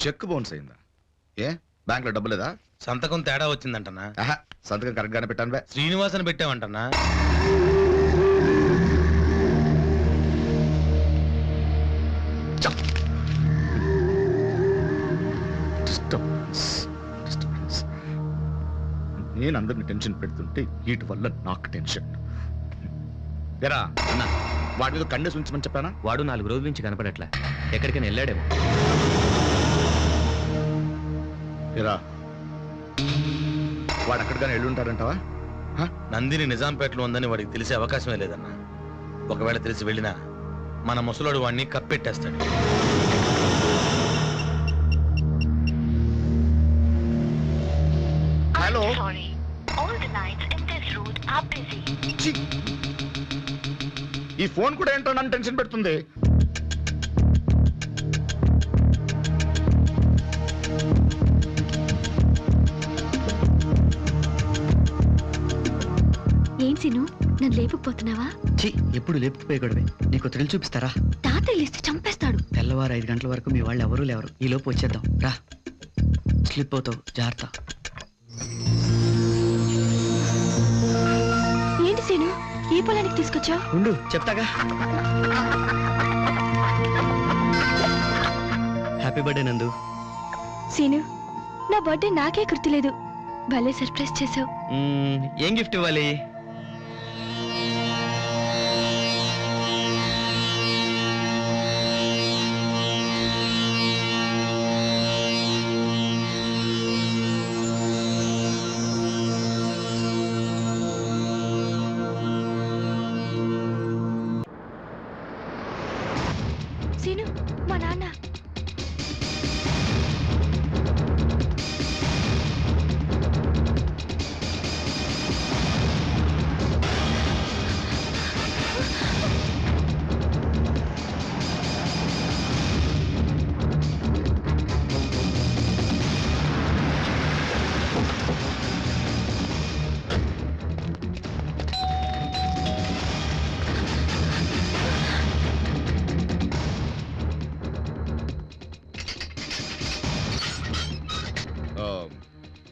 Check bounce అయిందా? ఏ bank లో డబ్బు లేదా? సంతకం తేడా వచ్చిందంటనా? సంతకం కరెక్ట్ గానే పెట్టాను బే. శ్రీనివాసన్ పెట్టావంటనా? నేను అందరిని టెన్షన్ పెడుతుంటే వీటి వల్ల నాకు టెన్షన్. ఎరా అన్న, వాడి మీద కండేసి ఉంచమని చెప్పానా? వాడు 4 రోజుల నుంచి కనపడట్లే, ఎక్కడికైనా వెళ్ళాడేమో. ఎరా వాడు అక్కడికైనా వెళ్ళి ఉంటాడంటావా? నందిని నిజాంపేటలో ఉందని వాడికి తెలిసే అవకాశమే లేదన్నా. ఒకవేళ తెలిసి వెళ్ళినా మన ముసలోడు వాడిని కప్పెట్టేస్తాడు. హలో, ఈ ఫోన్ కూడా ఏంటో నన్ను టెన్షన్ పెడుతుంది. ఏం సీను, నన్ను లేపుకుపోతున్నావా? ఎప్పుడు లేపుకుపోయకూడవే. నీకు థ్రిల్ చూపిస్తారా? తాతయ్య లేస్తే చంపేస్తాడు. తెల్లవారు 5 గంటల వరకు మీ వాళ్ళు ఎవరూ లేవరు. ఈ లోపు వచ్చేద్దాం రా. స్లిప్ అవుతావు, జాగ్రత్త. ఏంటి సీను, ఈ పొలానికి తీసుకొచ్చా? ఉండు చెప్తాగా. హ్యాపీ బర్త్డే నందు. సీను, నా బర్త్డే నాకే గుర్తులేదు. భలే సర్ప్రైజ్ చేసావు. ఏం గిఫ్ట్ ఇవ్వాలి? సీను, మా నాన్న.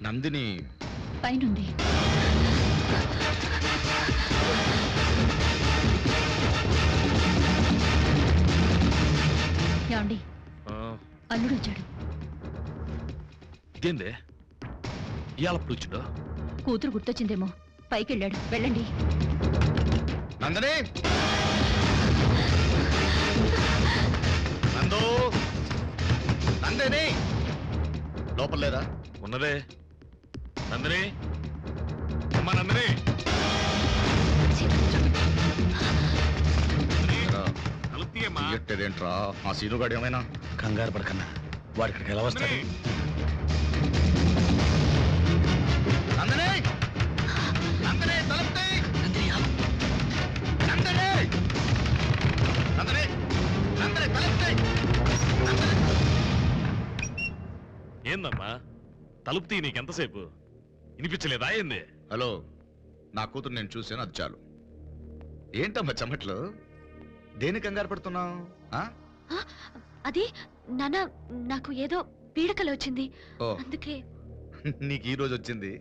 నందిని పైనుంది. ఏమండి, అల్లుడు వచ్చాడు. ఇదేందే ఇయాలప్పుడు వచ్చాడు? కూతురు గుర్తొచ్చిందేమో, పైకి వెళ్ళాడు. వెళ్ళండి. నందిని, నందు, నందిని లోపల లేదా? ఉన్నదే. నందిని, అమ్మా నందిని. ఏంట్రా ఆ సీనుగాడు ఏమైనా? కంగారు పడకన్నా, వాడి ఇక్కడికి ఎలా వస్తాడు? నందిని, నందిని తలుపు తీయ్. నందిని, నందిని, నందిని తలుపు తీయ్. ఏందమ్మా తలుపు తీ, నీకెంతసేపు వినిపించలేదా ఏంది? హలో, నా కూతురు నేను చూసాను, అది చాలు. ఏంటమ్మా చెమట్లు? దేని కంగారు పడుతున్నావు? అది నాన్న, నాకు ఏదో పీడకలు వచ్చింది, ఓ అందుకే. నీకు ఈ రోజు వచ్చింది,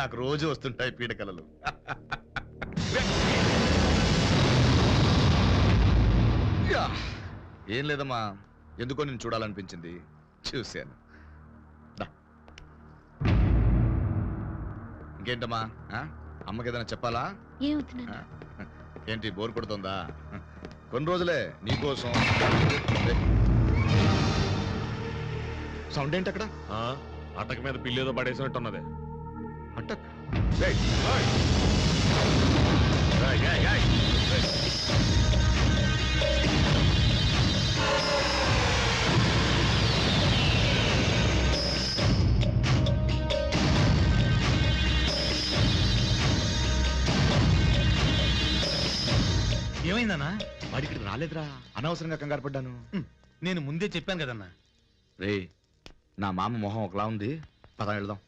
నాకు రోజు వస్తుంటాయి పీడకలలు. ఏం లేదమ్మా, ఎందుకో నేను చూడాలనిపించింది, చూశాను. ఇంకేంటమ్మా, అమ్మకి ఏదైనా చెప్పాలా? ఏమవుతున్నా? ఏంటి బోర్ కొడుతుందా? కొన్ని రోజులే నీకోసం. సౌండ్ ఏంటి అక్కడ? అటక మీద పిల్లేదో పడేసినట్టున్నదే. అటక్ ఏమైందన్నా? వాడికి రాలేదురా, అనవసరంగా కంగారు పడ్డాను. నేను ముందే చెప్పాను కదన్నా. రే, నా మామ మొహం ఒకలా ఉంది, పద వెళ్దాం.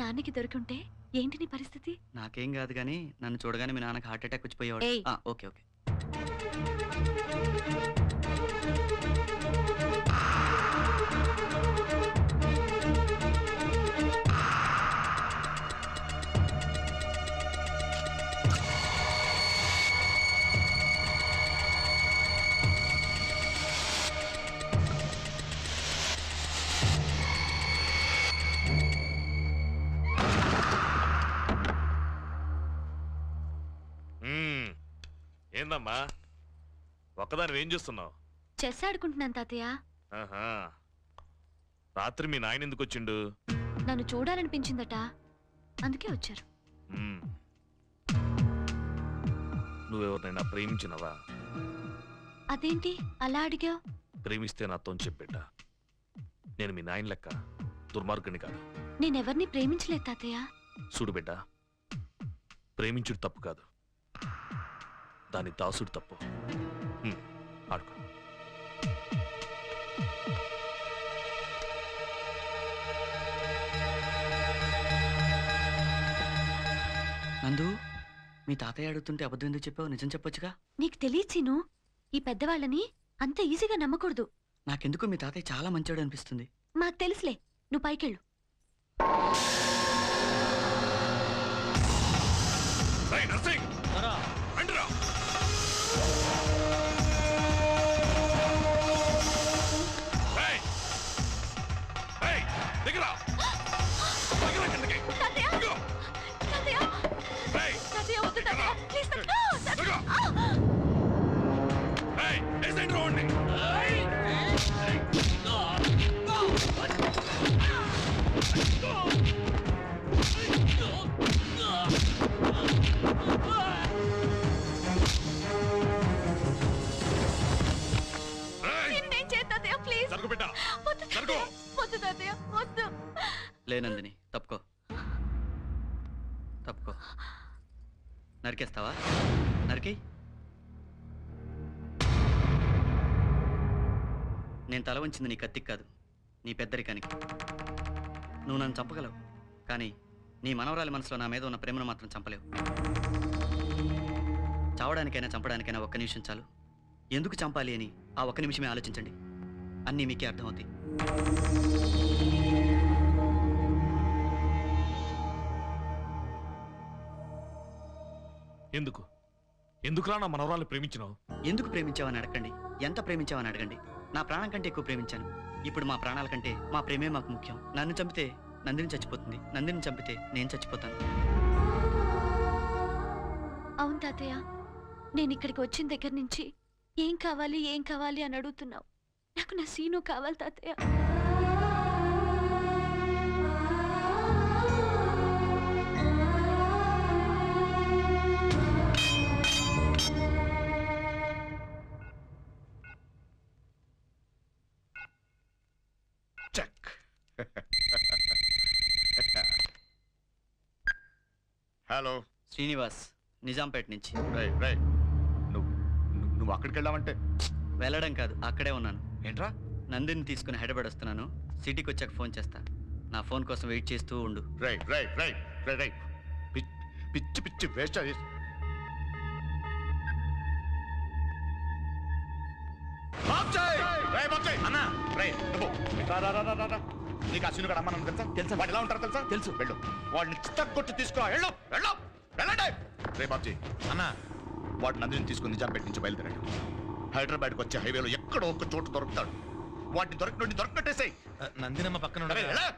నాన్నకి దొరికింటే ఏంటి నీ పరిస్థితి? నాకేం కాదు కానీ నన్ను చూడగానే మీ నాన్నకి హార్ట్ అటాక్ వచ్చిపోయేవాడు. ఏయ్. Okay okay. మ్మ్. ఏందమ్మా ఒక్కదాని ఏం చేస్తున్నావు? చెస్ ఆడుకుంటున్నాను తాతయ్య. ఆహా. రాత్రి మీ నాయన ఎందుకు వచ్చిండు? నన్ను చూడాలనిపించిందట, అందుకే వచ్చారు. మ్మ్. నువ్వెవరినైనా ప్రేమించినవా? అదేంటి అలా అడిగావు? ప్రేమిస్తే నాతో చెప్పేట. నేను మీ నాయన లెక్క దుర్మార్గుని కాదు. నేనెవరిని ప్రేమించలేదు తాతయ్య. చూడు బిడ్డ, ప్రేమించుడు తప్పు కాదు, దాని దాసుడు తప్పు. ఆడుకో. నందు, మీ తాతయ్య అడుగుతుంటే అబద్ధం ఎందుకు చెప్పావు? నిజం చెప్పొచ్చుగా. నీకు తెలియదు సీను, ఈ పెద్దవాళ్ళని అంత ఈజీగా నమ్మకూడదు. నాకెందుకో మీ తాతయ్య చాలా మంచోడు అనిపిస్తుంది. మాకు తెలుసులే, నువ్వు పైకెళ్ళు. రేయ్ నర్సింగ్, రండిరా. రేయ్, రేయ్, దిగురా. దిగురా కిందకి. దిగు. రేయ్, దిగు. రేయ్, ఏ సైడ్ రోడ్ని. జరుగు బిడ్డ, జరుగు. లేనందిని, తప్పుకో తప్పుకో. నరికేస్తావా? నరికి. నేను తల వంచింది నీ కత్తికి కాదు, నీ పెద్దరికానికి. నువ్వు నన్ను చంపగలవు, కానీ నీ మనవరాలి మనసులో నా మీద ఉన్న ప్రేమను మాత్రం చంపలేవు. చావడానికైనా చంపడానికైనా ఒక్క నిమిషం చాలు. ఎందుకు చంపాలి అని ఆ ఒక్క నిమిషమే ఆలోచించండి, అన్నీ మీకే అర్థమవుతాయి. ఎందుకు ఎందుకురా నా మనవరాలు ప్రేమించినావు? ఎందుకు ప్రేమించావని అడగండి, ఎంత ప్రేమించావని అడగండి. నా ప్రాణం కంటే ఎక్కువ ప్రేమించాను. ఇప్పుడు మా ప్రాణాల కంటే మా ప్రేమే మాకు ముఖ్యం. నన్ను చంపితే నందిని చచ్చిపోతుంది, నందిని చంపితే నేను చచ్చిపోతాను. అవును తాతయ్య, నేను ఇక్కడికి వచ్చిన దగ్గర నుంచి ఏం కావాలి అని అడుగుతున్నావు. నాకు నా సీను కావాలి తాతయ్య. చెక్. హలో శ్రీనివాస్, నిజాంపేట నుంచి. నువ్వు అక్కడికి వెళ్ళావంటే? వెళ్ళడం కాదు, అక్కడే ఉన్నాను. ఏంట్రా? నందిని తీసుకుని హైదరాబాద్ వస్తున్నాను. సిటీకి వచ్చాక ఫోన్ చేస్తా. నా ఫోన్ కోసం వెయిట్ చేస్తూ ఉండు. పిచ్చి పిచ్చి వేస్ట్. నీకు అశ్విని కూడా అమ్మను తెలుసా? తెలుసా? వాడు ఎలా ఉంటారో తెలుసా? తెలుసు. వెళ్ళు, వాడిని చిత్తకొట్టి తీసుకురా. వెళ్ళు వెళ్ళు వెళ్ళండి. రే బాబ్జీ, అన్నా, వాడు నందిని తీసుకుని నిజాంపేట నుంచి బయలుదేరాడు. హైదరాబాద్కి వచ్చే హైవేలో ఎక్కడో ఒక చోటు దొరుకుతాడు. వాటిని దొరకట్టేసాయి. నందినమ్మ పక్కన ఉండగా.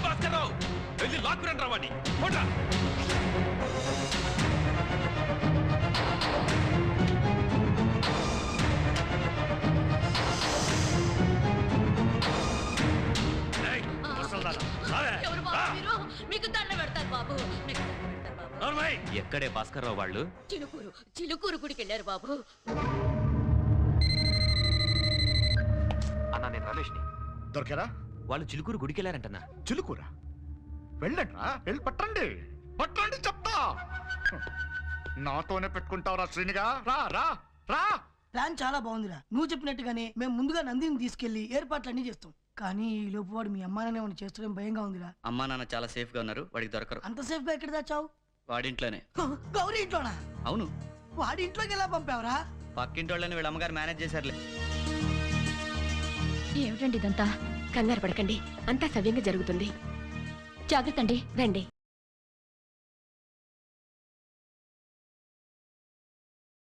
భాస్కర్రావు, వెళ్ళి లాక్కురండి రావాడి. మీకు దండ పెడతారు బాబు. ఎక్కడే భాస్కర్రావు వాళ్ళు? చిలుకూరు గుడికి వెళ్ళారు బాబు. అన్నా, నేను రమేష్ని. దొరికారా? వాళ్ళు చిలుకూరు గుడికి వెళ్ళారంటన్నా. చిలుకురా వెళ్ళండ్రా, వెళ్ళి పట్టండి పట్టండి చెప్తా. నాతోనే పెట్టుకుంటావురా శ్రీనిగా? రా రా రా. ప్లాన్ చాలా బాగుందిరా. నువ్వు చెప్పినట్టుగానే మేము ముందుగా నందిని తీసుకెళ్లి ఏర్పాట్లన్నీ చేస్తాం. కానీ ఈ లోపు వాడు మీ అమ్మా నాన్న ఏమైనా చేస్తాడేమో భయంగా ఉందిరా. అమ్మా నాన్న చాలా సేఫ్ గా ఉన్నారు, వాడికి దొరకరు. అంత సేఫ్ గా ఎక్కడ దాచావు? వాడింట్లోనే. గౌరీ ఇంట్లోనా? అవును, వాడి ఇంట్లోకి ఎలా పంపావురా? పక్కింటి వాళ్ళని వీళ్ళ అమ్మగారు మేనేజ్ చేశారులే. ఏమిటండి ఇదంతా? కంగారు పడకండి, అంతా సవ్యంగా జరుగుతుంది. జాగ్రత్త అండి, రండి.